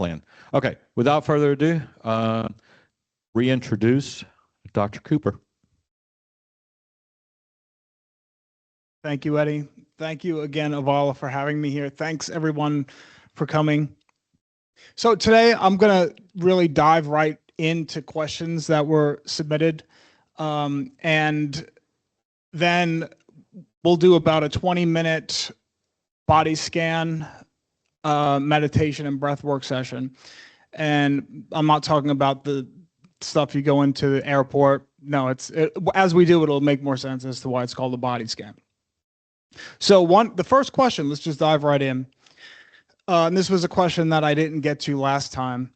plan. Okay, without further ado, reintroduce Dr. Cooper. Thank you, Eddie. Thank you again, AVALA, for having me here. Thanks, everyone, for coming. So today, I'm going to really dive right into questions that were submitted. And then we'll do about a 20-minute body scan, meditation, and breathwork session. And I'm not talking about the stuff you go into the airport. No, as we do, it'll make more sense as to why it's called a body scan. So the first question, let's just dive right in. And this was a question that I didn't get to last time,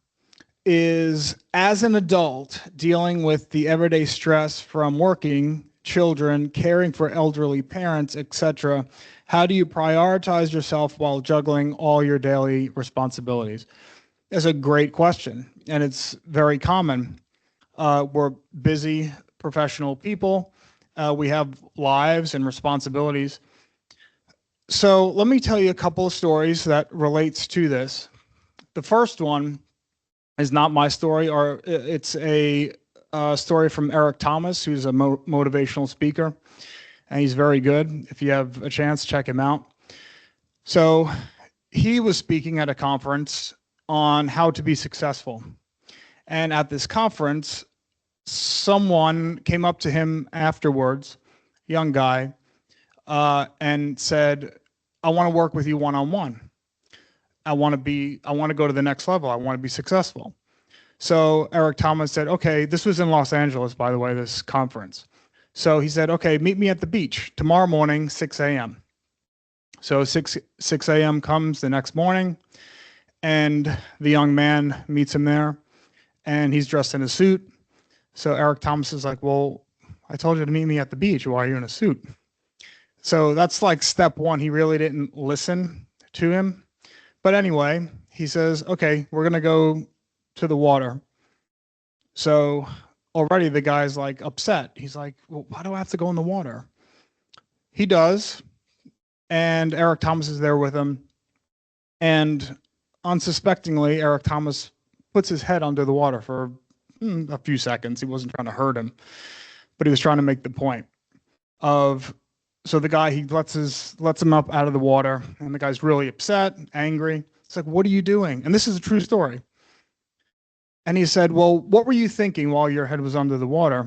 is as an adult dealing with the everyday stress from working, children, caring for elderly parents, etc., how do you prioritize yourself while juggling all your daily responsibilities? That's a great question, and it's very common. We're busy professional people. We have lives and responsibilities. So let me tell you a couple of stories that relates to this. The first one is not my story, or it's a story from Eric Thomas, who's a motivational speaker, and he's very good. If you have a chance, check him out. So he was speaking at a conference on how to be successful. And at this conference, someone came up to him afterwards, young guy, and said, I want to work with you one-on-one. I want to go to the next level. I want to be successful. So Eric Thomas said, okay, this was in Los Angeles, by the way, this conference. So he said, okay, meet me at the beach tomorrow morning, 6 a.m. So 6 a.m. comes the next morning, and the young man meets him there, and he's dressed in a suit. So Eric Thomas is like, well, I told you to meet me at the beach. Why are you in a suit? So that's like step one. He really didn't listen to him. But anyway, he says, okay, we're going to go to the water. So already the guy's like upset. He's like, well, why do I have to go in the water? He does. And Eric Thomas is there with him. And unsuspectingly, Eric Thomas puts his head under the water for a few seconds. He wasn't trying to hurt him, but he was trying to make the point of, so the guy, he lets him up out of the water, and the guy's really upset, angry. It's like, what are you doing? And this is a true story. And he said, well, what were you thinking while your head was under the water?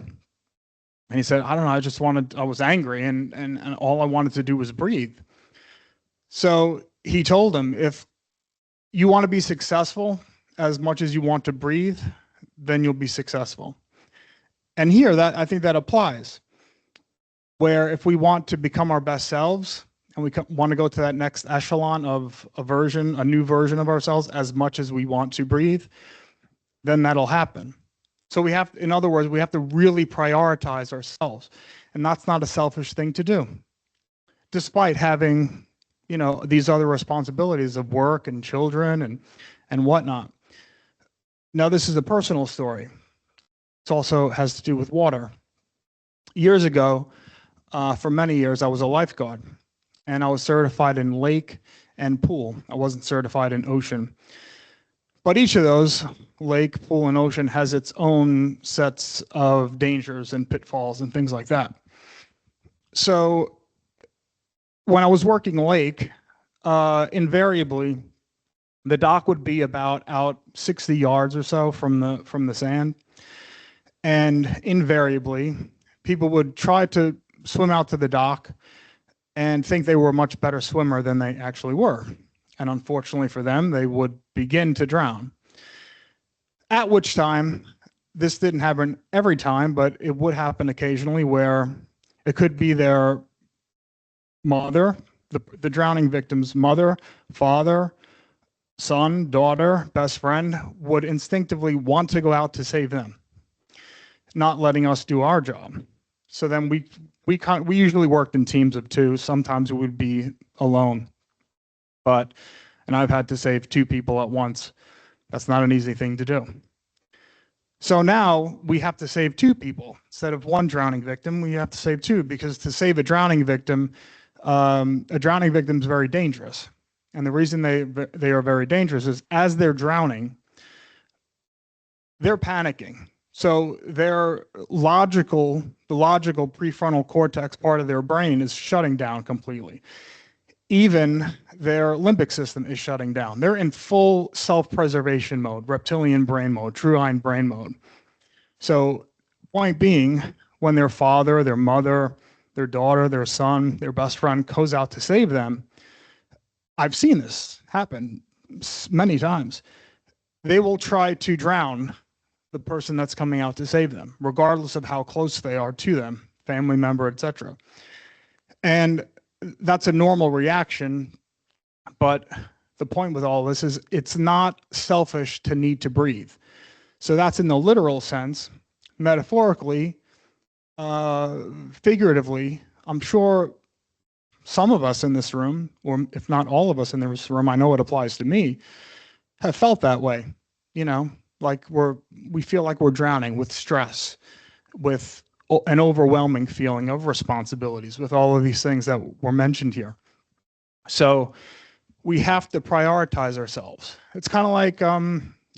And he said, I don't know, I was angry, and all I wanted to do was breathe. So he told him, if you want to be successful as much as you want to breathe, then you'll be successful. And here, I think that applies. Where if we want to become our best selves, and we want to go to that next echelon of a new version of ourselves as much as we want to breathe, then that'll happen. So in other words, we have to really prioritize ourselves. And that's not a selfish thing to do, despite having, these other responsibilities of work and children and whatnot. Now, this is a personal story. It also has to do with water. Years ago, for many years, I was a lifeguard, and I was certified in lake and pool. I wasn't certified in ocean. But each of those, lake, pool, and ocean, has its own sets of dangers and pitfalls and things like that. So when I was working lake, invariably, the dock would be about out 60 yards or so from the sand. And invariably, people would try to swim out to the dock and think they were a much better swimmer than they actually were. And unfortunately for them, they would begin to drown. At which time, this didn't happen every time, but it would happen occasionally, where it could be their mother, the drowning victim's mother, father, son, daughter, best friend, would instinctively want to go out to save them, not letting us do our job. So then we usually worked in teams of two. Sometimes we would be alone. And I've had to save two people at once. That's not an easy thing to do. So now we have to save two people. Instead of one drowning victim, we have to save two, because to save a drowning victim is very dangerous. And the reason they are very dangerous is as they're drowning, they're panicking. So the logical prefrontal cortex part of their brain is shutting down completely. Even their limbic system is shutting down. They're in full self-preservation mode, reptilian brain mode, true-hind brain mode. So point being, when their father, their mother, their daughter, their son, their best friend goes out to save them, I've seen this happen many times. They will try to drown the person that's coming out to save them, regardless of how close they are to them, family member, etc. And that's a normal reaction, but the point with all this is it's not selfish to need to breathe. So that's in the literal sense. Metaphorically, figuratively, I'm sure some of us in this room, or if not all of us in this room, I know it applies to me, have felt that way. You know, like we feel like we're drowning with stress, with an overwhelming feeling of responsibilities, with all of these things that were mentioned here. So we have to prioritize ourselves. It's kind of like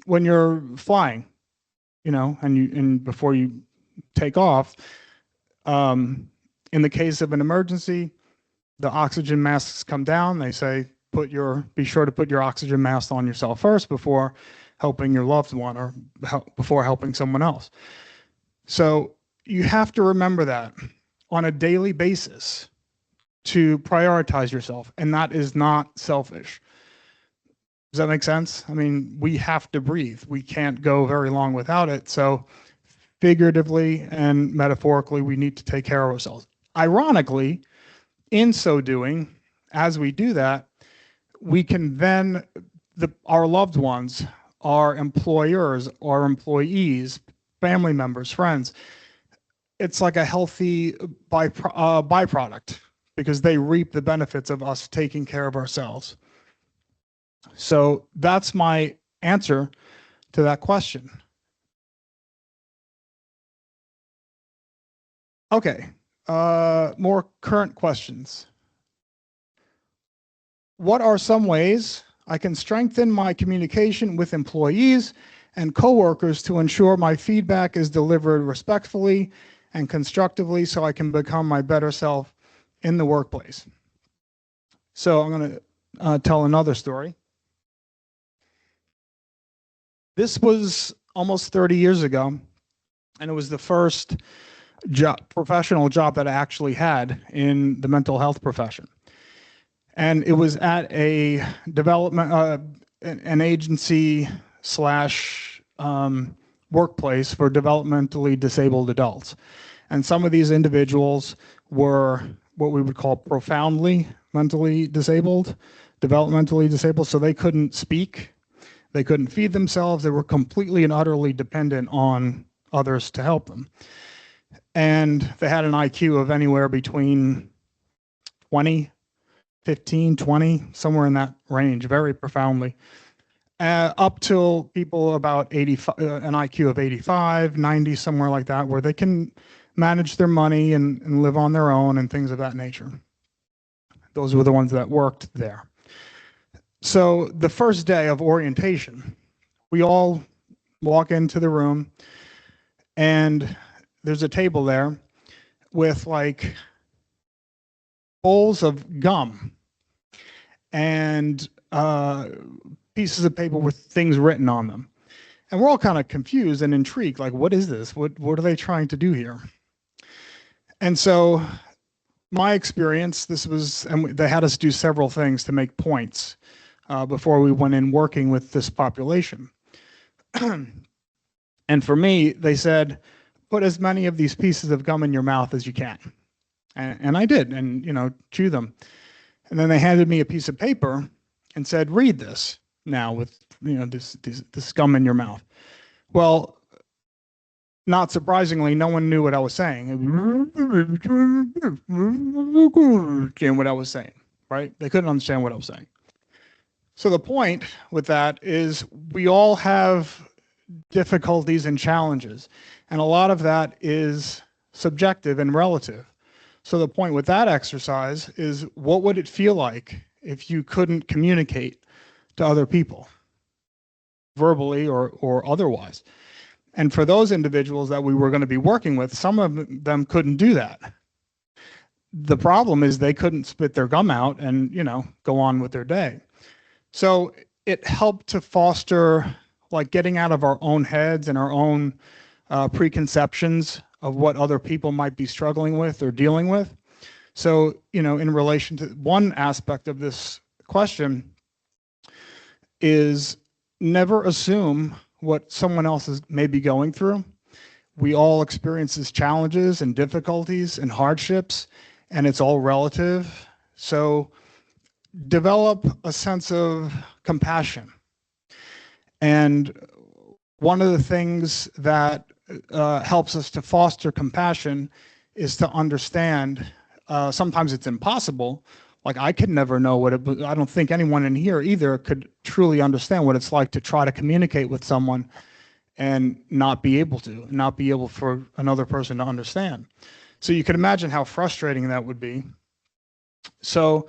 when you're flying, you know, and before you take off, in the case of an emergency, the oxygen masks come down. They say, be sure to put your oxygen mask on yourself first before helping your loved one or before helping someone else. So you have to remember that on a daily basis to prioritize yourself, and that is not selfish. Does that make sense? I mean, we have to breathe. We can't go very long without it. So figuratively and metaphorically, we need to take care of ourselves. Ironically, in so doing, as we do that, we can then, our loved ones, our employers, our employees, family members, friends, it's like a healthy byproduct because they reap the benefits of us taking care of ourselves. So that's my answer to that question. Okay, more current questions. What are some ways I can strengthen my communication with employees and coworkers to ensure my feedback is delivered respectfully and constructively so I can become my better self in the workplace? So I'm going to tell another story. This was almost 30 years ago, and it was the first professional job that I actually had in the mental health profession. And it was at a development, an agency slash workplace for developmentally disabled adults. And some of these individuals were what we would call profoundly mentally disabled, developmentally disabled, so they couldn't speak, they couldn't feed themselves, they were completely and utterly dependent on others to help them. And they had an IQ of anywhere between 15, 20, somewhere in that range, very profoundly, up till people about 85, an IQ of 85, 90, somewhere like that, where they can manage their money and live on their own and things of that nature. Those were the ones that worked there. So the first day of orientation, we all walk into the room and there's a table there with like bowls of gum and pieces of paper with things written on them. And we're all kind of confused and intrigued, like, what is this? What are they trying to do here? And so my experience, and they had us do several things to make points before we went in working with this population. And for me, they said, put as many of these pieces of gum in your mouth as you can. And I did, and, you know, chew them. And then they handed me a piece of paper and said, read this now with, you know, this gum in your mouth. Well, not surprisingly, no one knew what I was saying. What I was saying, right? They couldn't understand what I was saying. So the point with that is we all have difficulties and challenges, and a lot of that is subjective and relative. So the point with that exercise is, what would it feel like if you couldn't communicate to other people, verbally or otherwise. And for those individuals that we were going to be working with, some of them couldn't do that. The problem is they couldn't spit their gum out and, go on with their day. So it helped to foster like getting out of our own heads and our own preconceptions of what other people might be struggling with or dealing with. So, in relation to one aspect of this question is never assume what someone else is maybe going through. We all experience these challenges and difficulties and hardships, and it's all relative. So develop a sense of compassion. And one of the things that helps us to foster compassion is to understand, sometimes it's impossible. Like I could never know what I don't think anyone in here either could truly understand what it's like to try to communicate with someone and not be able for another person to understand. So you can imagine how frustrating that would be. So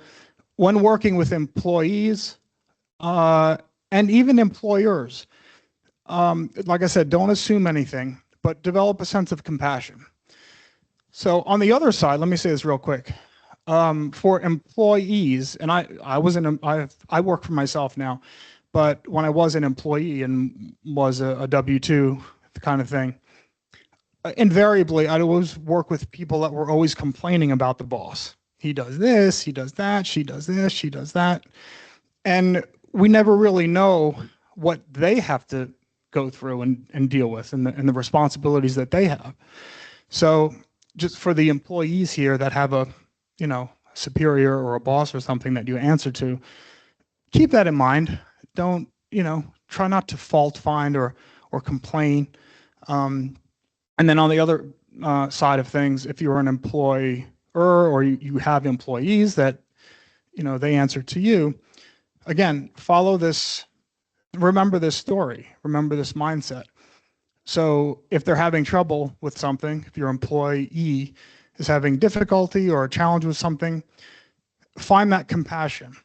when working with employees and even employers, like I said, don't assume anything, but develop a sense of compassion. So on the other side, let me say this real quick. For employees, and I work for myself now, but when I was an employee and was a W-2 kind of thing, invariably I'd always work with people that were always complaining about the boss. He does this, he does that, she does this, she does that. And we never really know what they have to go through and deal with and the responsibilities that they have. So just for the employees here that have a superior or a boss or something that you answer to, keep that in mind. Don't, try not to fault find or complain. And then on the other side of things, if you're an employer or you have employees that, they answer to you, again, follow this, remember this story, remember this mindset. So if they're having trouble with something, if your employee is having difficulty or a challenge with something, find that compassion.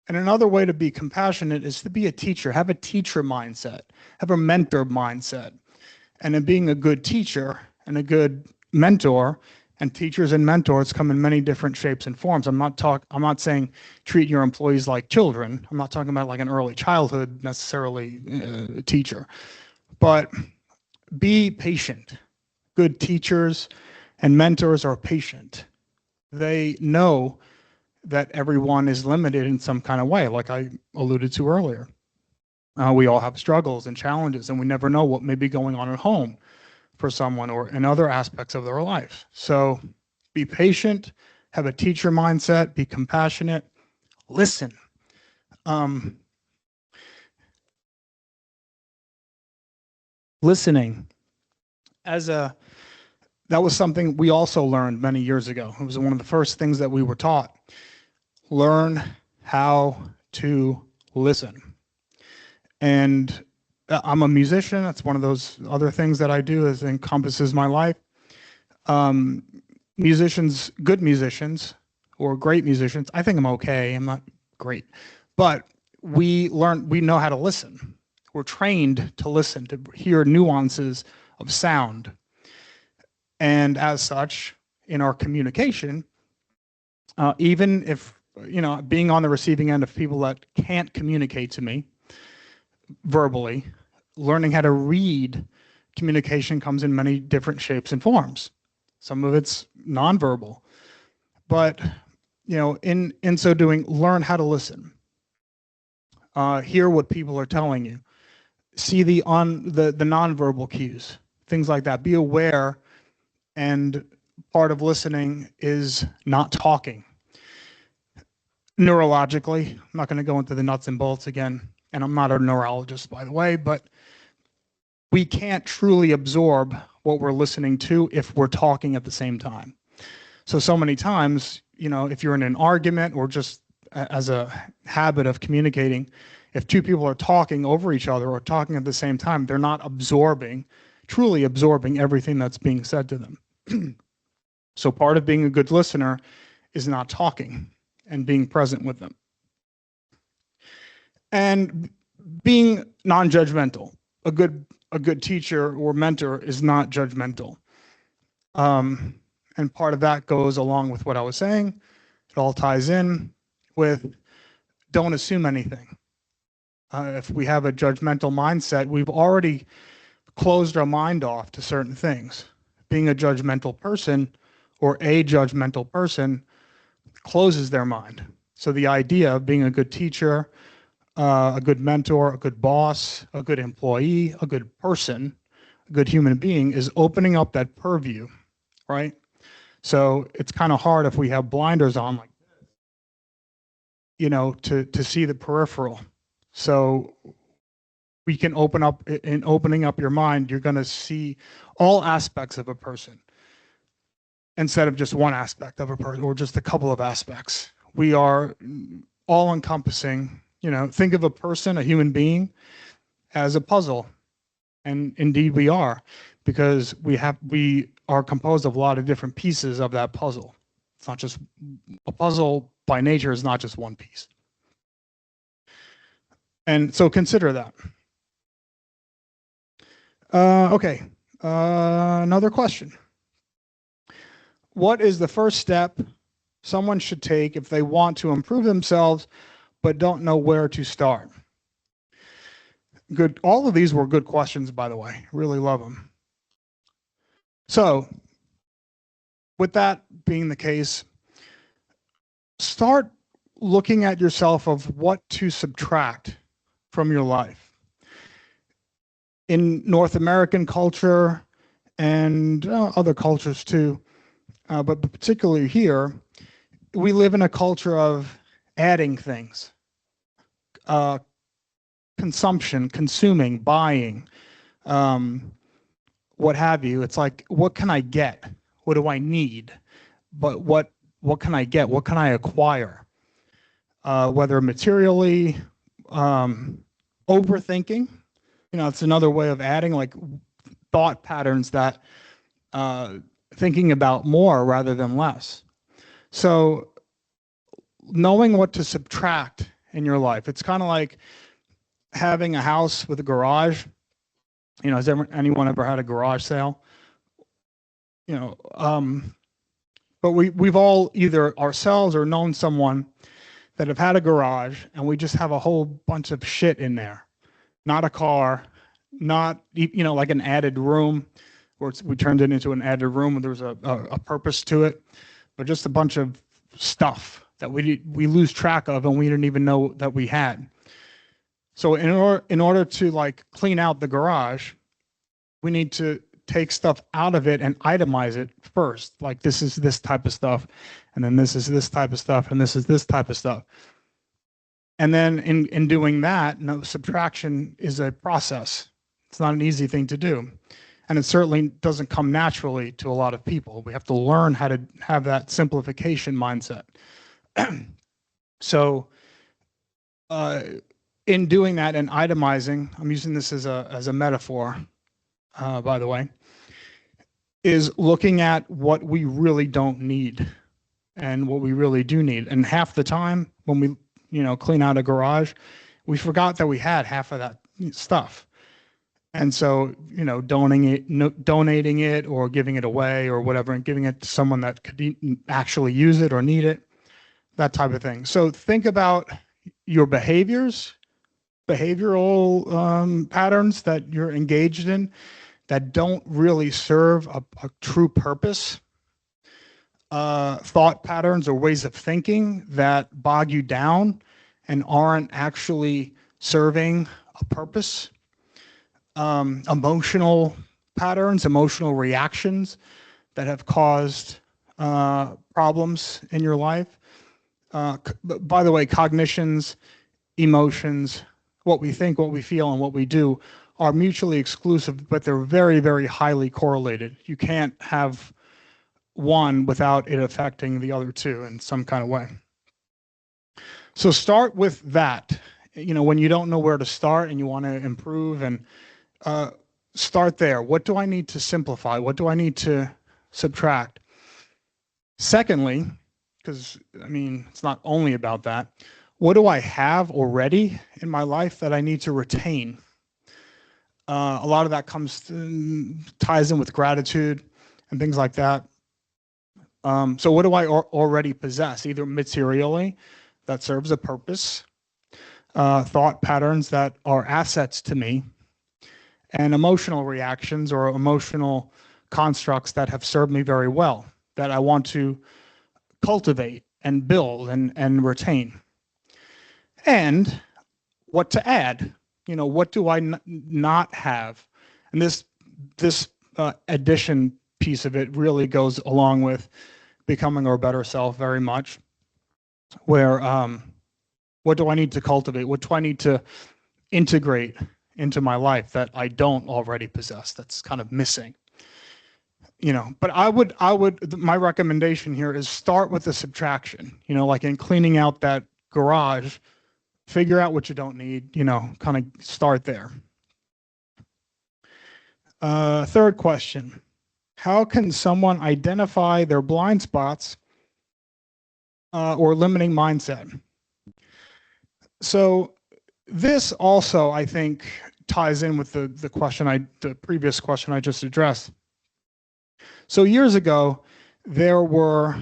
And another way to be compassionate is to be a teacher, have a teacher mindset, have a mentor mindset. And in being a good teacher and a good mentor, and teachers and mentors come in many different shapes and forms. I'm not saying treat your employees like children. I'm not talking about like an early childhood necessarily teacher, but be patient. Good teachers and mentors are patient. They know that everyone is limited in some kind of way, like I alluded to earlier. We all have struggles and challenges, and we never know what may be going on at home for someone or in other aspects of their life. So be patient, have a teacher mindset, be compassionate, listen. Listening that was something we also learned many years ago. It was one of the first things that we were taught. Learn how to listen. And I'm a musician. That's one of those other things that I do is encompasses my life. Musicians, good musicians or great musicians, I think I'm okay. I'm not great, but we know how to listen. We're trained to listen, to hear nuances of sound. And as such, in our communication, even if, being on the receiving end of people that can't communicate to me verbally, learning how to read communication comes in many different shapes and forms. Some of it's nonverbal, but, in so doing, learn how to listen. Hear what people are telling you. See the nonverbal cues, things like that. Be aware. And part of listening is not talking. Neurologically, I'm not going to go into the nuts and bolts again, and I'm not a neurologist, by the way, but we can't truly absorb what we're listening to if we're talking at the same time. So many times, if you're in an argument or just as a habit of communicating, if two people are talking over each other or talking at the same time, they're not truly absorbing everything that's being said to them. So part of being a good listener is not talking and being present with them. And being non-judgmental. A good teacher or mentor is not judgmental. And part of that goes along with what I was saying. It all ties in with don't assume anything. If we have a judgmental mindset, we've already closed our mind off to certain things. Being a judgmental person or a judgmental person closes their mind. So the idea of being a good teacher, a good mentor, a good boss, a good employee, a good person, a good human being is opening up that purview, right? So it's kind of hard if we have blinders on like this, you know, to see the peripheral. So we can open up, in opening up your mind, you're going to see all aspects of a person instead of just one aspect of a person or just a couple of aspects. We are all encompassing, you know, think of a person, a human being, as a puzzle. And indeed we are, because we are composed of a lot of different pieces of that puzzle. It's not just, a puzzle by nature is not just one piece. And so consider that. Okay, another question. What is the first step someone should take if they want to improve themselves but don't know where to start? Good. All of these were good questions, by the way. Really love them. So with that being the case, start looking at yourself of what to subtract from your life. In North American culture and other cultures too, but particularly here, we live in a culture of adding things. Consumption, consuming, buying, what have you. It's like, what can I get? What do I need? But what can I get? What can I acquire? Whether materially, overthinking, you know, it's another way of adding, like thought patterns that thinking about more rather than less. So knowing what to subtract in your life, it's kind of like having a house with a garage. You know, has anyone ever had a garage sale? You know, but we've all either ourselves or known someone that have had a garage and we just have a whole bunch of shit in there. Not a car, not, you know, like an added room, or we turned it into an added room and there was a purpose to it, but just a bunch of stuff that we lose track of and we didn't even know that we had. So in order to like clean out the garage, we need to take stuff out of it and itemize it first. Like this is this type of stuff, and then this is this type of stuff, and this is this type of stuff. And then in doing that, no, subtraction is a process. It's not an easy thing to do. And it certainly doesn't come naturally to a lot of people. We have to learn how to have that simplification mindset. So in doing that and itemizing, I'm using this as a metaphor, by the way, is looking at what we really don't need and what we really do need. And half the time when we, you know, clean out a garage, we forgot that we had half of that stuff. And so, you know, donating it or giving it away or whatever, and giving it to someone that could actually use it or need it, that type of thing. So think about your behaviors, behavioral patterns that you're engaged in that don't really serve a true purpose, thought patterns or ways of thinking that bog you down and aren't actually serving a purpose, emotional patterns, emotional reactions that have caused problems in your life. By the way, cognitions, emotions, what we think, what we feel, and what we do are mutually exclusive, but they're very, very highly correlated. You can't have one without it affecting the other two in some kind of way. So start with that. You know, when you don't know where to start and you want to improve, and start there. What do I need to simplify? What do I need to subtract? Secondly, because I mean, it's not only about that, What do I have already in my life that I need to retain? A lot of that ties in with gratitude and things like that. So what do I already possess, either materially that serves a purpose, thought patterns that are assets to me, and emotional reactions or emotional constructs that have served me very well, that I want to cultivate and build and retain. And what to add, what do I not have? And this addition piece of it really goes along with becoming our better self very much, where what do I need to cultivate? What do I need to integrate into my life that I don't already possess, that's kind of missing? But my recommendation here is start with the subtraction, like in cleaning out that garage, figure out what you don't need, kind of start there. Third question, how can someone identify their blind spots or limiting mindset? So this also, I think, ties in with the previous question I just addressed. So years ago, there were,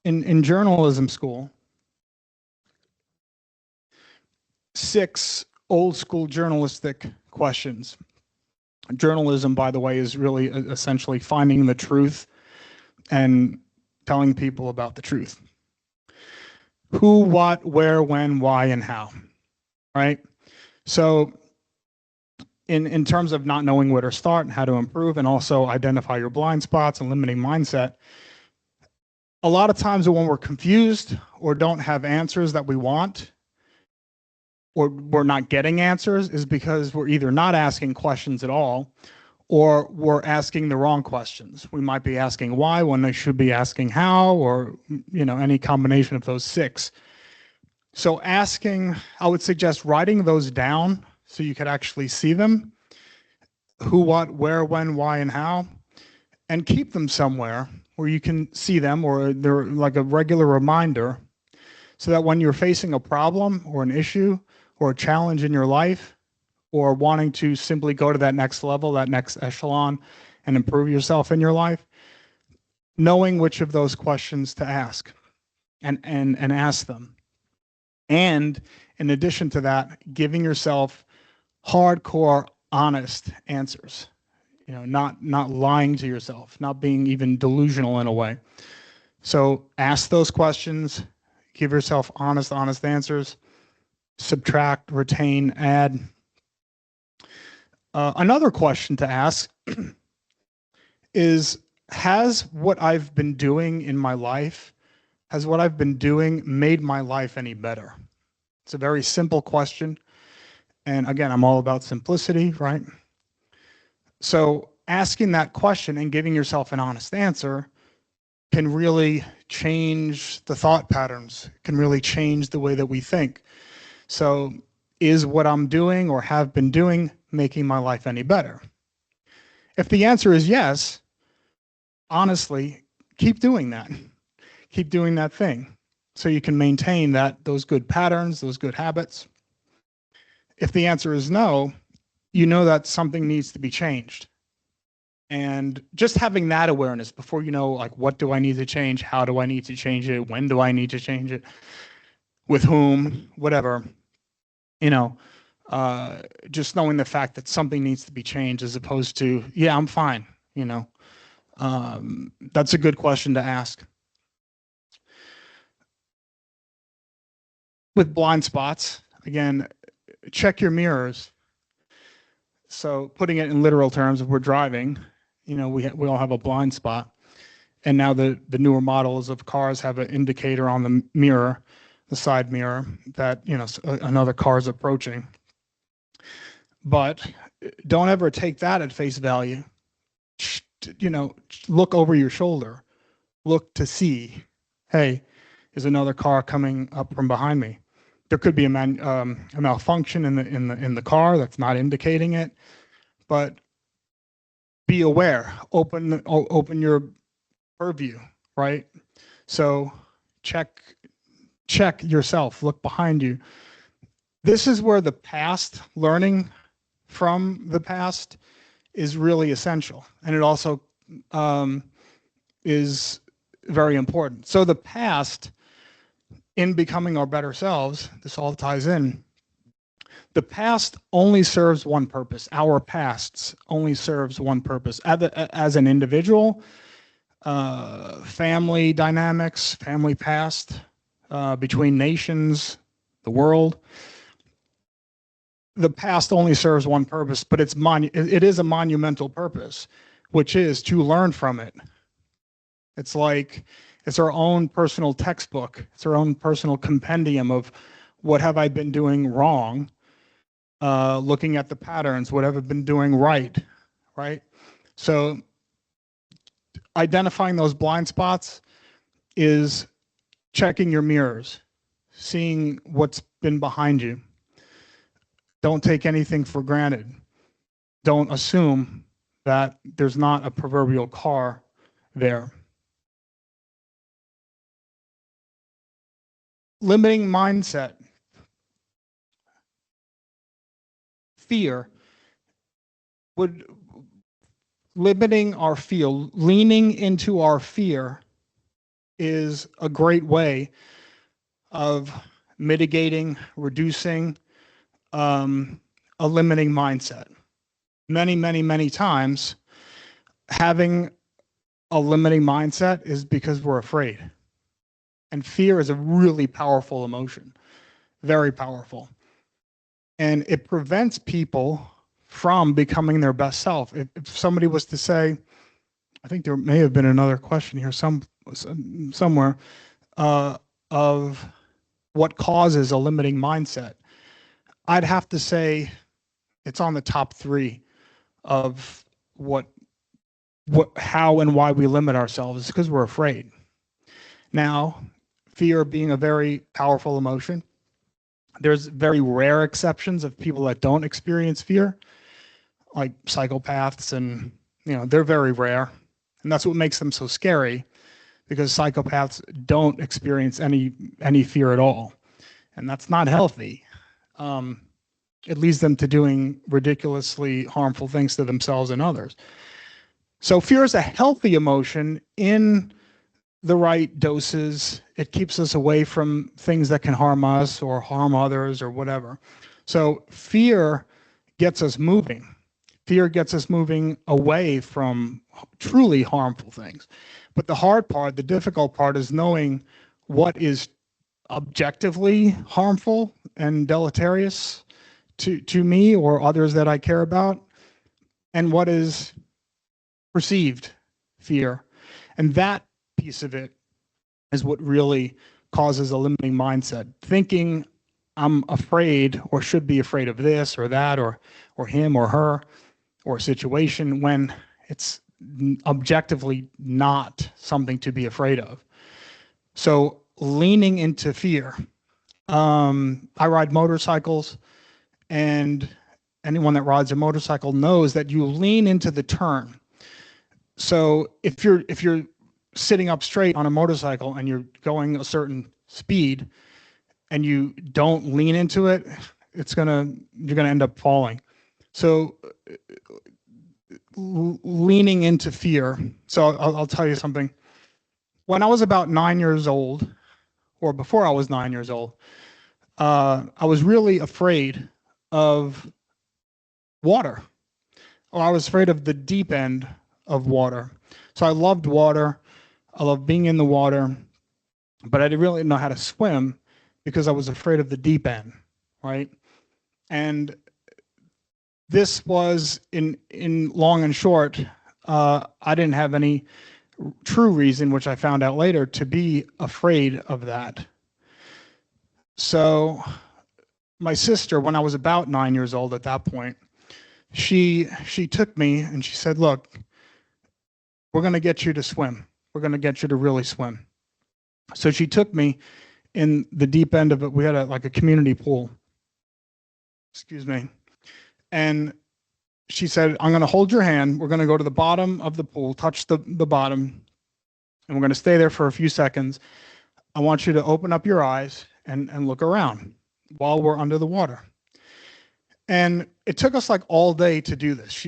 in journalism school, 6 old school journalistic questions. Journalism, by the way, is really essentially finding the truth and telling people about the truth. Who, what, where, when, why, and how, right? So in terms of not knowing where to start and how to improve, and also identify your blind spots and limiting mindset, a lot of times when we're confused or don't have answers that we want, or we're not getting answers, is because we're either not asking questions at all, or we're asking the wrong questions. We might be asking why when they should be asking how, or any combination of those 6. So I would suggest writing those down so you could actually see them. Who, what, where, when, why, and how. And keep them somewhere where you can see them, or they're like a regular reminder, so that when you're facing a problem or an issue or a challenge in your life, or wanting to simply go to that next level, that next echelon, and improve yourself in your life, knowing which of those questions to ask and ask them. And in addition to that, giving yourself hardcore, honest answers, not lying to yourself, not being even delusional in a way. So ask those questions, give yourself honest answers, subtract, retain, add. Another question to ask is, has what I've been doing in my life, has what I've been doing made my life any better? It's a very simple question. And again, I'm all about simplicity, right? So asking that question and giving yourself an honest answer can really change the thought patterns, can really change the way that we think. So is what I'm doing or have been doing making my life any better? If the answer is yes, honestly, keep doing that. Keep doing that thing so you can maintain those good patterns, those good habits. If the answer is no, you know that something needs to be changed. And just having that awareness before like, what do I need to change? How do I need to change it? When do I need to change it? With whom? Whatever. Just knowing the fact that something needs to be changed, as opposed to, yeah, I'm fine. That's a good question to ask. With blind spots, again, check your mirrors. So putting it in literal terms, if we're driving, we all have a blind spot. And now the newer models of cars have an indicator on the mirror, the side mirror, that another car is approaching. But don't ever take that at face value. Look over your shoulder. Look to see, hey, is another car coming up from behind me? There could be a malfunction in the car that's not indicating it, but be aware. Open your purview, right? So check check yourself, look behind you. This is where the past, learning from the past, is really essential. And it also is very important. So the past, in becoming our better selves, this all ties in. The past only serves one purpose. Our pasts only serves one purpose. As an individual, family dynamics, family past, between nations, the world. The past only serves one purpose, but it is a monumental purpose, which is to learn from it. It's like, it's our own personal textbook. It's our own personal compendium of what have I been doing wrong, looking at the patterns, what have I been doing right? So identifying those blind spots is checking your mirrors, seeing what's been behind you. Don't take anything for granted. Don't assume that there's not a proverbial car there. Limiting mindset. Fear. Limiting our fear, leaning into our fear is a great way of mitigating, reducing, a limiting mindset. Many times, having a limiting mindset is because we're afraid. And fear is a really powerful emotion, very powerful. And it prevents people from becoming their best self. If somebody was to say, I think there may have been another question here somewhere, of what causes a limiting mindset, I'd have to say it's on the top 3 of how and why we limit ourselves. It's because we're afraid. Now, fear being a very powerful emotion, there's very rare exceptions of people that don't experience fear, like psychopaths, and they're very rare. And that's what makes them so scary, because psychopaths don't experience any fear at all. And that's not healthy. It leads them to doing ridiculously harmful things to themselves and others. So fear is a healthy emotion in the right doses. It keeps us away from things that can harm us or harm others or whatever. So fear gets us moving. Fear gets us moving away from truly harmful things. But the hard part, the difficult part, is knowing what is objectively harmful and deleterious to me or others that I care about, and what is perceived fear. And that piece of it is what really causes a limiting mindset. Thinking I'm afraid or should be afraid of this or that or him or her or situation, when it's objectively not something to be afraid of. So leaning into fear. I ride motorcycles, and anyone that rides a motorcycle knows that you lean into the turn. So if you're sitting up straight on a motorcycle and you're going a certain speed and you don't lean into it, you're gonna end up falling. So leaning into fear. So I'll tell you something. When I was about 9 years old, or before I was 9 years old, I was really afraid of water. Or I was afraid of the deep end of water. So I loved water. I loved being in the water, but I didn't really know how to swim because I was afraid of the deep end, right? And this was, in long and short, I didn't have any true reason, which I found out later, to be afraid of that. So my sister, when I was about 9 years old at that point, she took me and she said, look, we're going to get you to swim. We're going to get you to really swim. So she took me in the deep end of it. We had like a community pool. Excuse me. And she said, I'm going to hold your hand. We're going to go to the bottom of the pool, touch the bottom, and we're going to stay there for a few seconds. I want you to open up your eyes and look around while we're under the water. And it took us like all day to do this.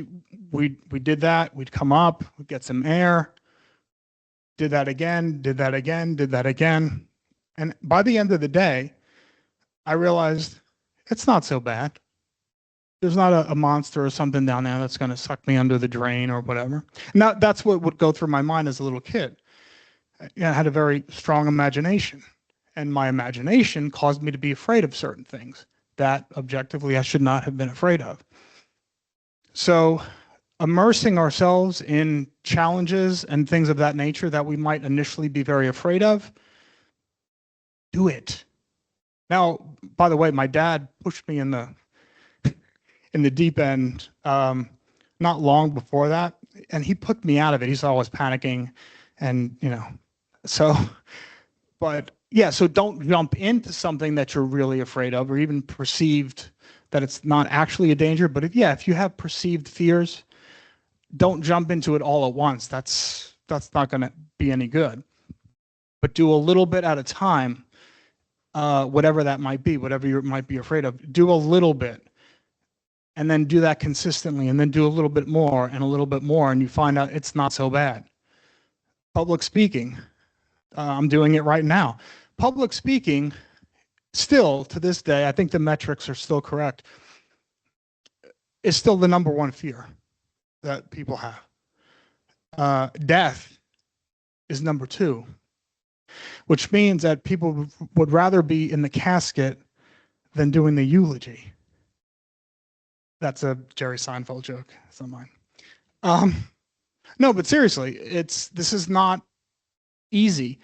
We did that. We'd come up, we'd get some air, did that again, did that again, did that again. And by the end of the day, I realized it's not so bad. There's not a monster or something down there that's going to suck me under the drain or whatever. Now, that's what would go through my mind as a little kid. I had a very strong imagination, and my imagination caused me to be afraid of certain things that objectively I should not have been afraid of. So immersing ourselves in challenges and things of that nature that we might initially be very afraid of, do it. Now, by the way, my dad pushed me in the deep end not long before that, and he put me out of it. He saw I was panicking, and so, but yeah, so don't jump into something that you're really afraid of, or even perceived that it's not actually a danger. But if you have perceived fears, don't jump into it all at once. That's not going to be any good. But do a little bit at a time, whatever that might be, whatever you might be afraid of. Do a little bit, and then do that consistently, and then do a little bit more and a little bit more, and you find out it's not so bad. Public speaking, I'm doing it right now. Public speaking, still to this day, I think the metrics are still correct, is still the #1 fear that people have. Death is #2, which means that people would rather be in the casket than doing the eulogy. That's a Jerry Seinfeld joke. It's not mine. No, but seriously, this is not easy.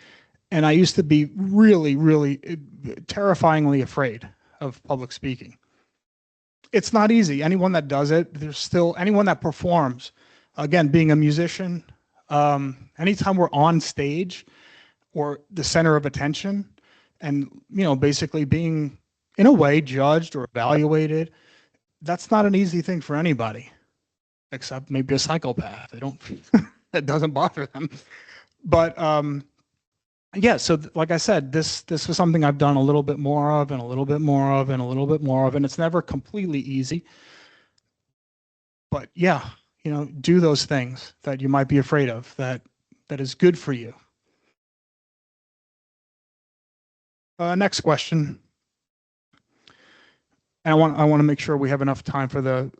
And I used to be really, really terrifyingly afraid of public speaking. It's not easy. Anyone that does it, anyone that performs, again, being a musician, anytime we're on stage or the center of attention and, basically being, in a way, judged or evaluated, that's not an easy thing for anybody, except maybe a psychopath. They don't, that doesn't bother them. But yeah, so like I said, this was something I've done a little bit more of and a little bit more of and a little bit more of, and it's never completely easy. But yeah, do those things that you might be afraid of, that is good for you. Next question. And I want to make sure we have enough time for the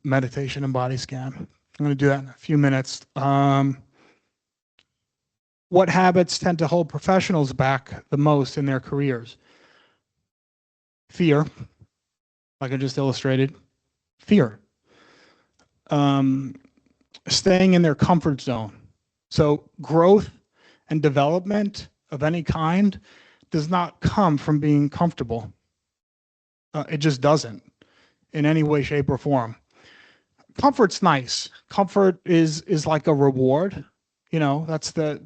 meditation and body scan. I'm going to do that in a few minutes. What habits tend to hold professionals back the most in their careers? Fear, like I just illustrated. Fear. Staying in their comfort zone. So growth and development of any kind does not come from being comfortable. It just doesn't in any way, shape, or form. Comfort's nice. Comfort is like a reward. That's the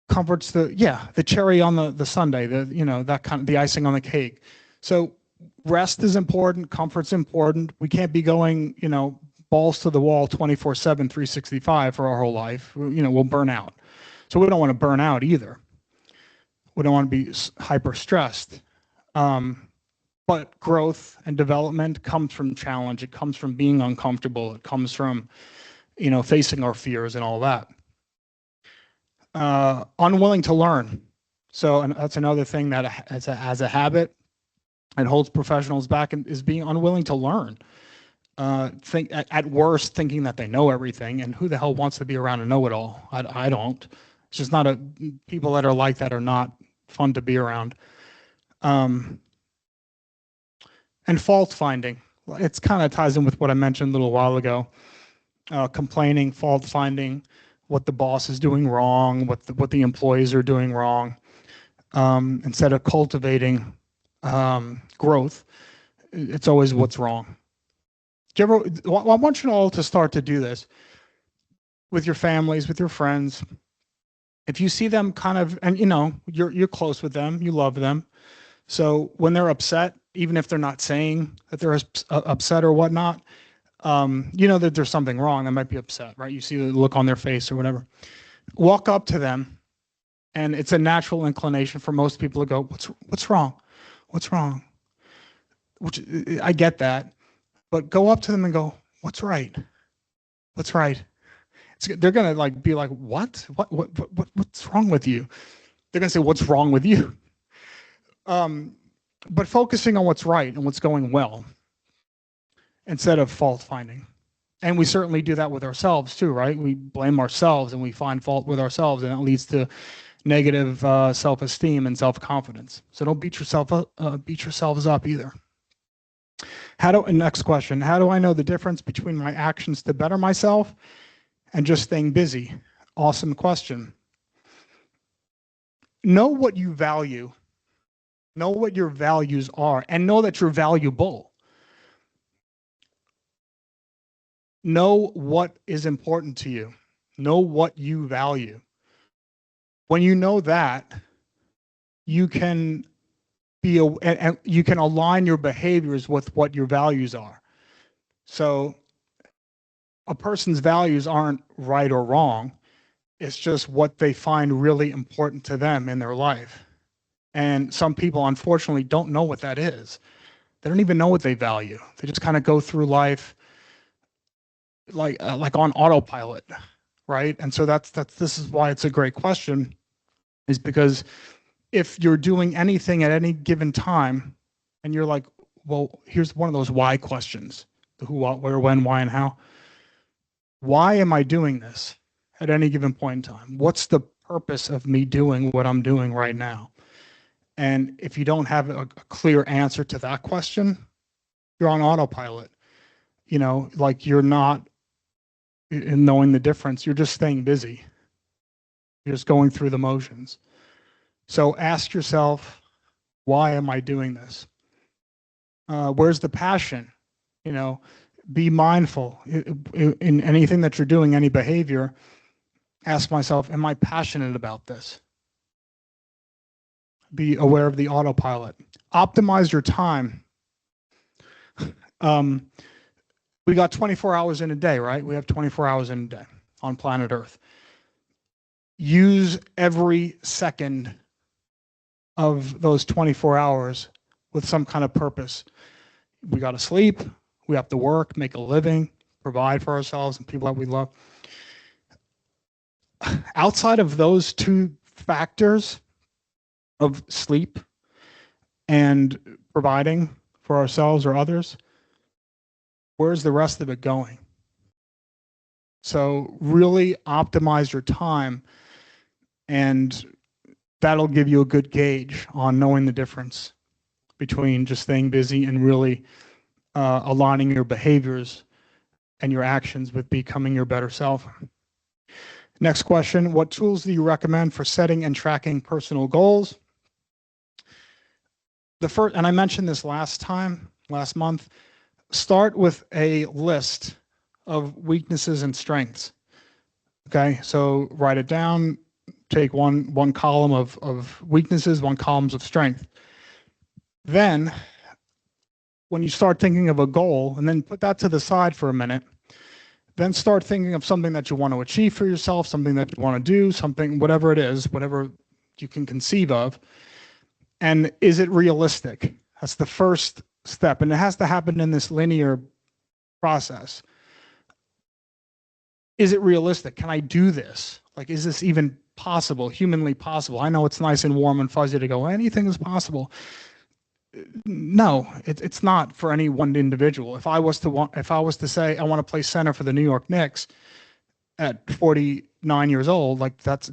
comfort's the cherry on the sundae, that kind of the icing on the cake. So rest is important, comfort's important. We can't be going, balls to the wall 24/7, 365 for our whole life. We'll burn out. So we don't want to burn out either. We don't want to be hyper stressed. But growth and development comes from challenge. It comes from being uncomfortable. It comes from facing our fears and all that. Unwilling to learn. So, and that's another thing that as a habit, it holds professionals back, and is being unwilling to learn. At worst, thinking that they know everything, and who the hell wants to be around a know-it-all? I don't. It's just not people that are like that are not fun to be around. And fault finding. It's kind of ties in with what I mentioned a little while ago. Complaining, fault finding, what the boss is doing wrong, what the employees are doing wrong, instead of cultivating growth. It's always what's wrong. I want you all to start to do this with your families, with your friends. If you see them kind of, and you're close with them, you love them. So when they're upset, even if they're not saying that they're upset or whatnot, that there's something wrong. They might be upset, right? You see the look on their face or whatever. Walk up to them And it's a natural inclination for most people to go, what's wrong? What's wrong? Which I get that, but go up to them and go, what's right? What's right? They're going to be like, what's wrong with you? They're going to say, what's wrong with you? But focusing on what's right and what's going well instead of fault finding. And we certainly do that with ourselves too, right? We blame ourselves and we find fault with ourselves, and it leads to negative self-esteem and self-confidence. So don't beat yourselves up either. Next question, how do I know the difference between my actions to better myself and just staying busy? Awesome question. Know what you value. Know what your values are, and know that you're valuable. Know what is important to you. Know what you value. When you know that, you can you can align your behaviors with what your values are. So a person's values aren't right or wrong. It's just what they find really important to them in their life. And some people, unfortunately, don't know what that is. They don't even know what they value. They just kind of go through life like on autopilot, right? And so this is why it's a great question, is because if you're doing anything at any given time and you're like, well, here's one of those why questions: the who, what, where, when, why, and how. Why am I doing this at any given point in time? What's the purpose of me doing what I'm doing right now? And if you don't have a clear answer to that question, you're on autopilot. You know, like you're not in knowing the difference. You're just staying busy. You're just going through the motions. So ask yourself, why am I doing this? Where's the passion? You know, be mindful in anything that you're doing, any behavior. Ask myself, am I passionate about this? Be aware of the autopilot. Optimize your time. We got 24 hours in a day, right? We have 24 hours in a day on planet Earth. Use every second of those 24 hours with some kind of purpose. We got to sleep. We have to work, make a living, provide for ourselves and people that we love. Outside of those two factors of sleep and providing for ourselves or others, where's the rest of it going? So really optimize your time, and that'll give you a good gauge on knowing the difference between just staying busy and really aligning your behaviors and your actions with becoming your better self. Next question, what tools do you recommend for setting and tracking personal goals? The first, and I mentioned this last month, start with a list of weaknesses and strengths. Okay, so write it down, take one column of weaknesses, one column of strength. Then, when you start thinking of a goal, and then put that to the side for a minute, then start thinking of something that you want to achieve for yourself, something that you want to do, something, whatever it is, whatever you can conceive of. And is it realistic? That's the first step. And it has to happen in this linear process. Is it realistic? Can I do this? Like, is this even possible, humanly possible? I know it's nice and warm and fuzzy to go, anything is possible. No, it's not for any one individual. If I was to say I want to play center for the New York Knicks at 49 years old, like it's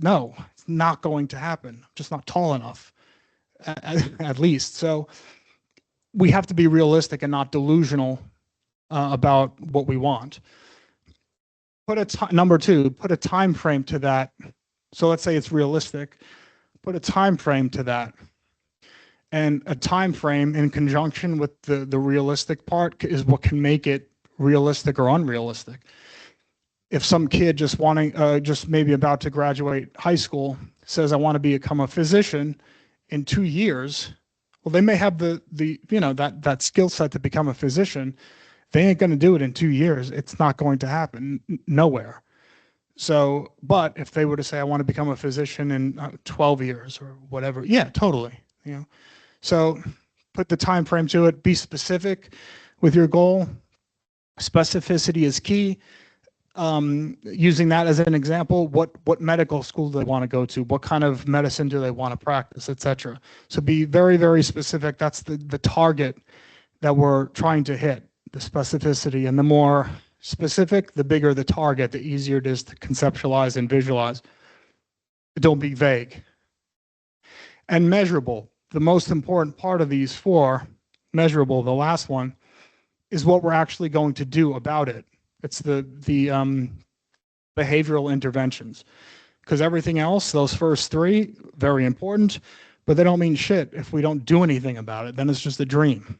not going to happen. I'm just not tall enough, at least. So we have to be realistic and not delusional about what we want. Number two, put a time frame to that. So let's say it's realistic. Put a time frame to that. And a time frame in conjunction with the realistic part is what can make it realistic or unrealistic. If some kid just maybe about to graduate high school says, I want to become a physician in 2 years, well, they may have that skill set to become a physician. They ain't going to do it in 2 years. It's not going to happen nowhere. So, but if they were to say, I want to become a physician in 12 years or whatever, yeah, totally. You know, so put the time frame to it, be specific with your goal. Specificity is key. Using that as an example, what medical school do they want to go to? What kind of medicine do they want to practice, etc. So be very, very specific. That's the target that we're trying to hit, the specificity. And the more specific, the bigger the target, the easier it is to conceptualize and visualize. Don't be vague. And measurable. The most important part of these four, measurable, the last one, is what we're actually going to do about it. It's the behavioral interventions, because everything else, those first three, very important, but they don't mean shit if we don't do anything about it. Then it's just a dream.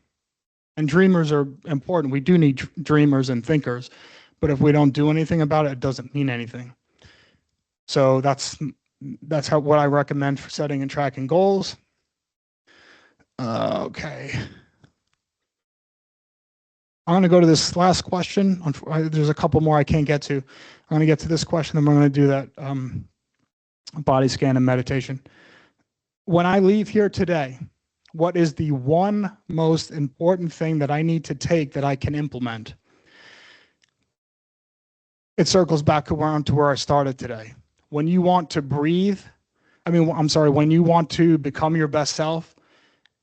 And dreamers are important. We do need dreamers and thinkers, but if we don't do anything about it, it doesn't mean anything. So that's what I recommend for setting and tracking goals. Okay. I'm going to go to this last question. There's a couple more I can't get to. I'm going to get to this question, then we're going to do that body scan and meditation. When I leave here today, what is the one most important thing that I need to take that I can implement? It circles back around to where I started today. When you want to breathe, when you want to become your best self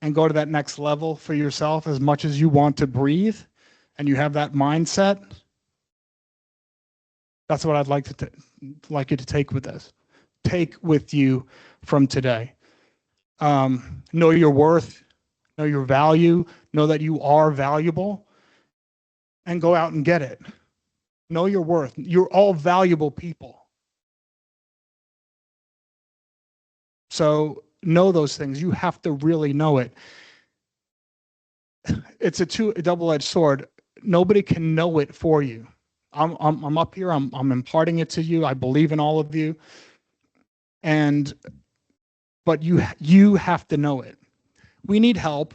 and go to that next level for yourself as much as you want to breathe, and you have that mindset, that's what I'd like you to take with this. Take with you from today. Know your worth, know your value, know that you are valuable, and go out and get it. Know your worth. You're all valuable people. So know those things. You have to really know it. It's a double-edged sword. Nobody can know it for you. I'm up here. I'm imparting it to you. I believe in all of you, but you have to know it. We need help,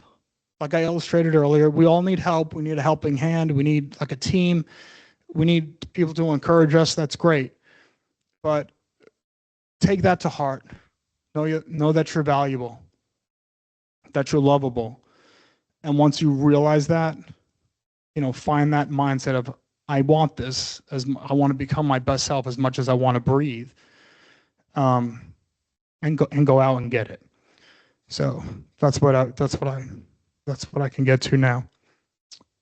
like I illustrated earlier. We all need help. We need a helping hand. We need like a team. We need people to encourage us. That's great, but take that to heart. Know that you're valuable, that you're lovable, and once you realize that, find that mindset of, I want this, I want to become my best self as much as I want to breathe, and go out and get it. So that's what I can get to now.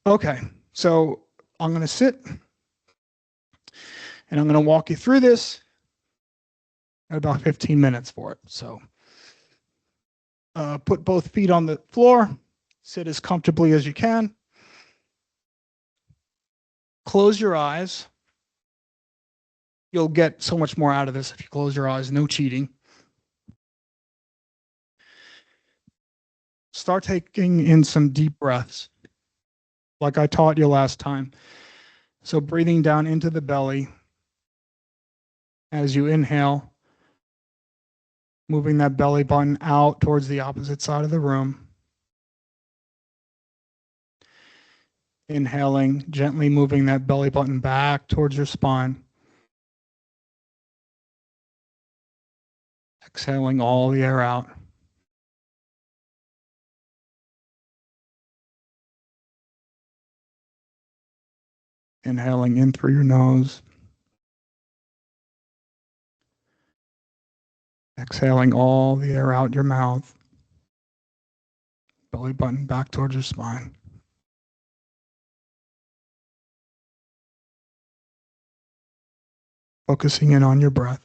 Okay, so I'm going to sit and I'm going to walk you through this at about 15 minutes for it. So put both feet on the floor, sit as comfortably as you can. Close your eyes. You'll get so much more out of this if you close your eyes, no cheating. Start taking in some deep breaths, like I taught you last time. So breathing down into the belly as you inhale, moving that belly button out towards the opposite side of the room. Inhaling, gently moving that belly button back towards your spine. Exhaling all the air out. Inhaling in through your nose. Exhaling all the air out your mouth. Belly button back towards your spine. Focusing in on your breath.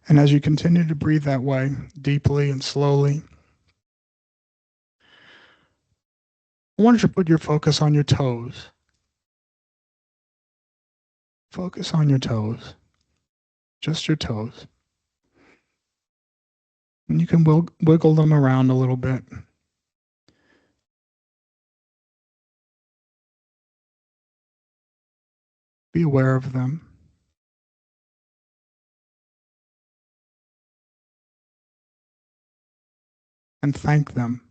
And as you continue to breathe that way, deeply and slowly, I want you to put your focus on your toes. Focus on your toes. Just your toes. And you can wiggle them around a little bit. Be aware of them. And thank them.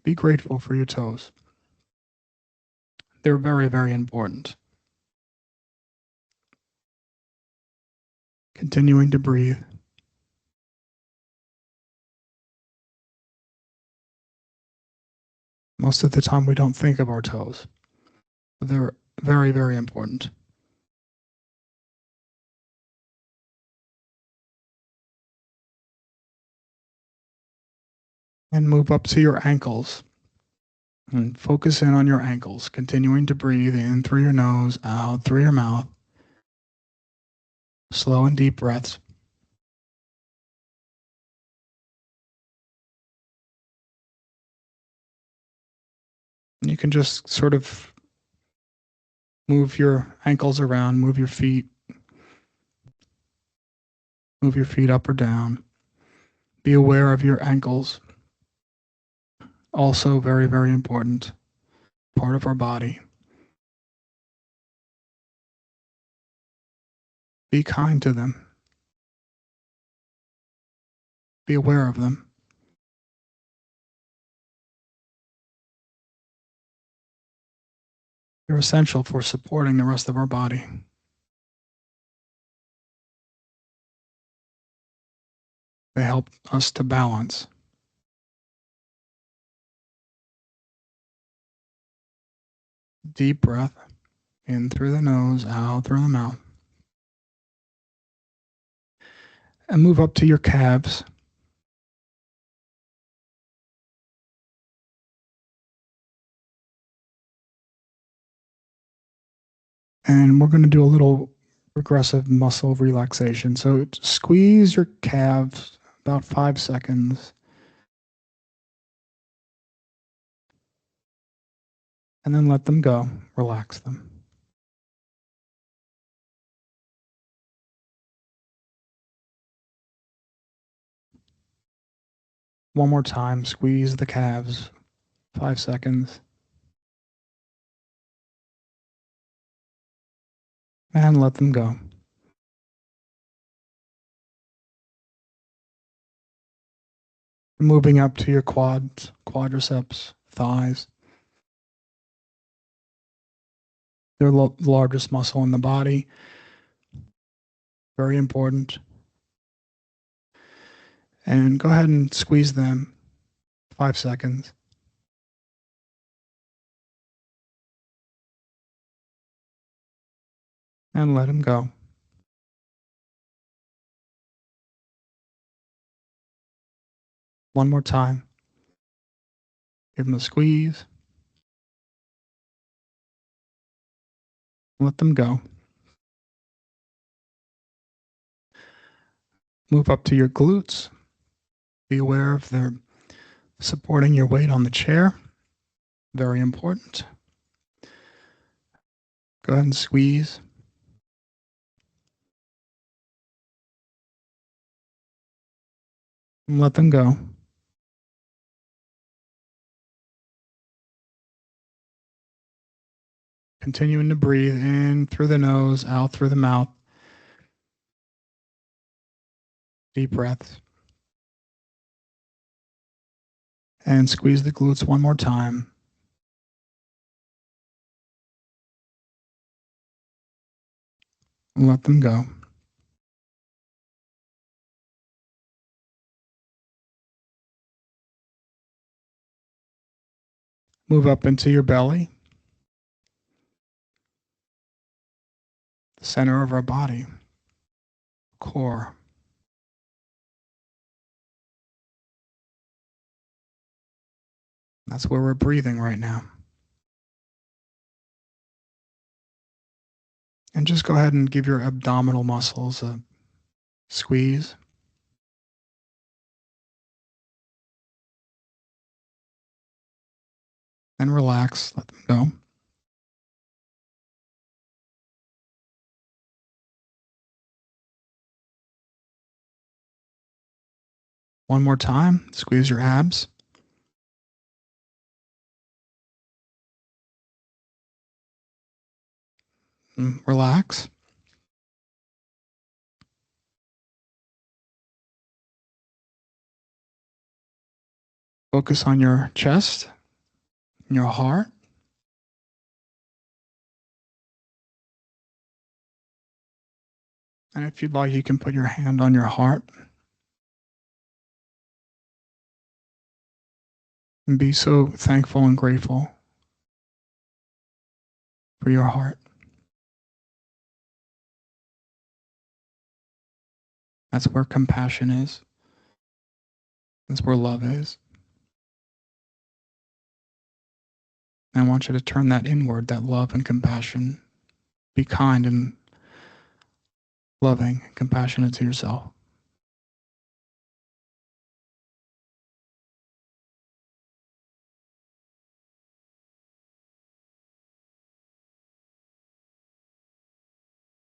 Be grateful for your toes. They're very, very important. Continuing to breathe. Most of the time we don't think of our toes. They're very, very important. And move up to your ankles. And focus in on your ankles, continuing to breathe in through your nose, out through your mouth. Slow and deep breaths. You can just sort of move your ankles around, move your feet up or down. Be aware of your ankles. Also very, very important part of our body. Be kind to them. Be aware of them. They're essential for supporting the rest of our body. They help us to balance. Deep breath in through the nose, out through the mouth. And move up to your calves. And we're going to do a little progressive muscle relaxation. So squeeze your calves about 5 seconds. And then let them go. Relax them. One more time, squeeze the calves, 5 seconds. And let them go. Moving up to your quads, quadriceps, thighs. They're the largest muscle in the body. Very important. And go ahead and squeeze them 5 seconds. And let them go. One more time. Give them a squeeze. Let them go. Move up to your glutes. Be aware if they're supporting your weight on the chair. Very important. Go ahead and squeeze. And let them go. Continuing to breathe in through the nose, out through the mouth. Deep breaths. And squeeze the glutes one more time. And let them go. Move up into your belly, the center of our body, core. That's where we're breathing right now. And just go ahead and give your abdominal muscles a squeeze. And relax, let them go. One more time, squeeze your abs. And relax. Focus on your chest, your heart. And if you'd like, you can put your hand on your heart and be so thankful and grateful for your heart. That's where compassion is. That's where love is. And I want you to turn that inward, that love and compassion. Be kind and loving and compassionate to yourself.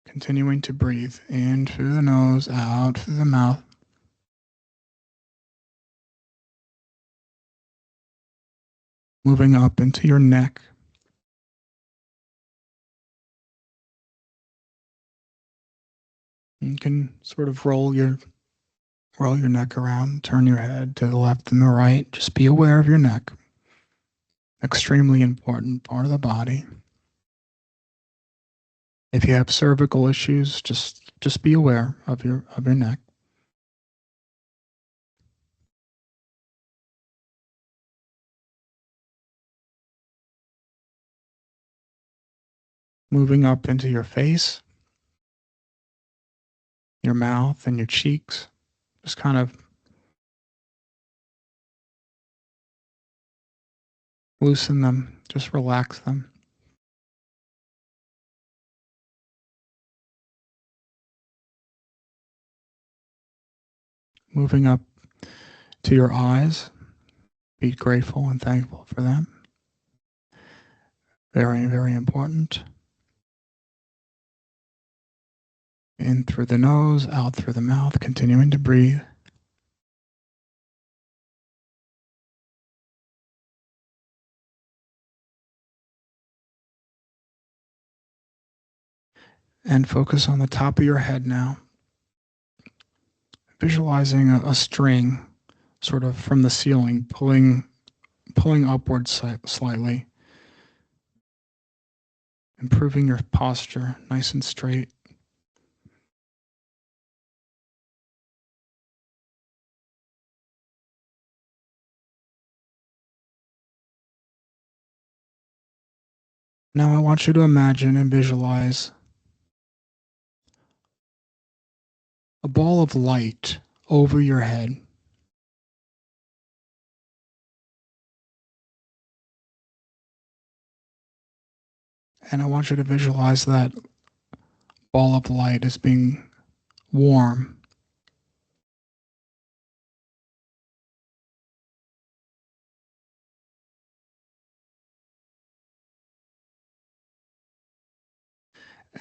Continuing to breathe in through the nose, out through the mouth. Moving up into your neck. You can sort of roll your neck around, turn your head to the left and the right. Just be aware of your neck. Extremely important part of the body. If you have cervical issues, just be aware of your neck. Moving up into your face, your mouth, and your cheeks. Just kind of loosen them, just relax them. Moving up to your eyes, be grateful and thankful for them. Very, very important. In through the nose, out through the mouth, continuing to breathe. And focus on the top of your head now. Visualizing a string sort of from the ceiling, pulling upwards slightly. Improving your posture, nice and straight. Now I want you to imagine and visualize a ball of light over your head. And I want you to visualize that ball of light as being warm.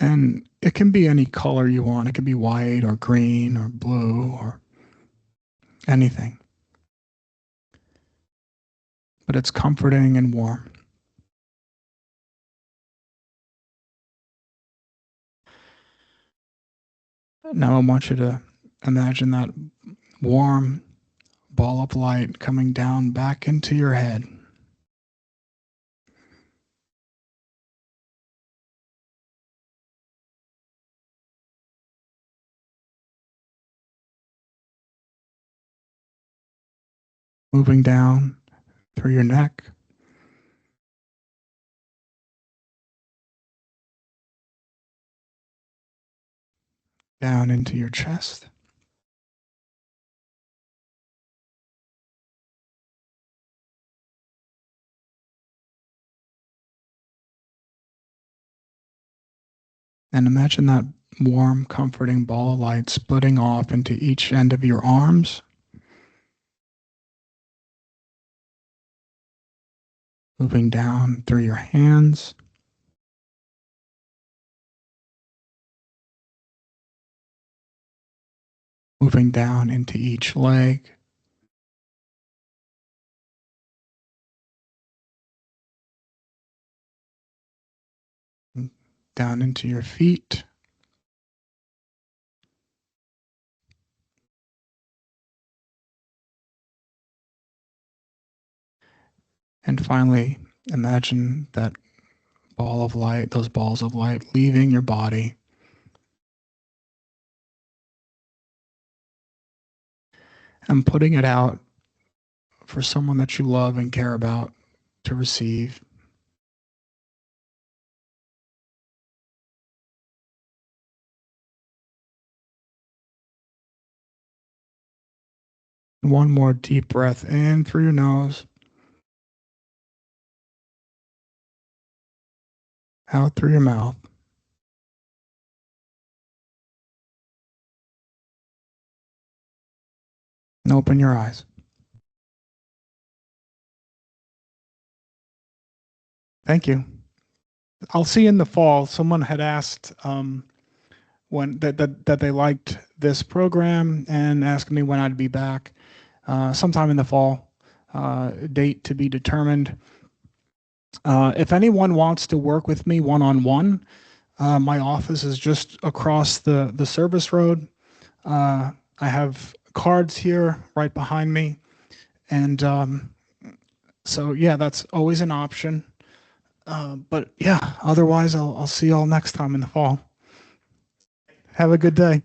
And it can be any color you want. It can be white or green or blue or anything. But it's comforting and warm. Now I want you to imagine that warm ball of light coming down back into your head. Moving down through your neck. Down into your chest. And imagine that warm, comforting ball of light splitting off into each end of your arms. Moving down through your hands. Moving down into each leg. Down into your feet. And finally, imagine that ball of light, those balls of light leaving your body and putting it out for someone that you love and care about to receive. One more deep breath in through your nose, out through your mouth. And open your eyes. Thank you. I'll see you in the fall. Someone had asked when that they liked this program and asked me when I'd be back. Sometime in the fall, date to be determined. If anyone wants to work with me one-on-one, my office is just across the service road. I have cards here right behind me. And so, yeah, that's always an option. But yeah, otherwise, I'll see you all next time in the fall. Have a good day.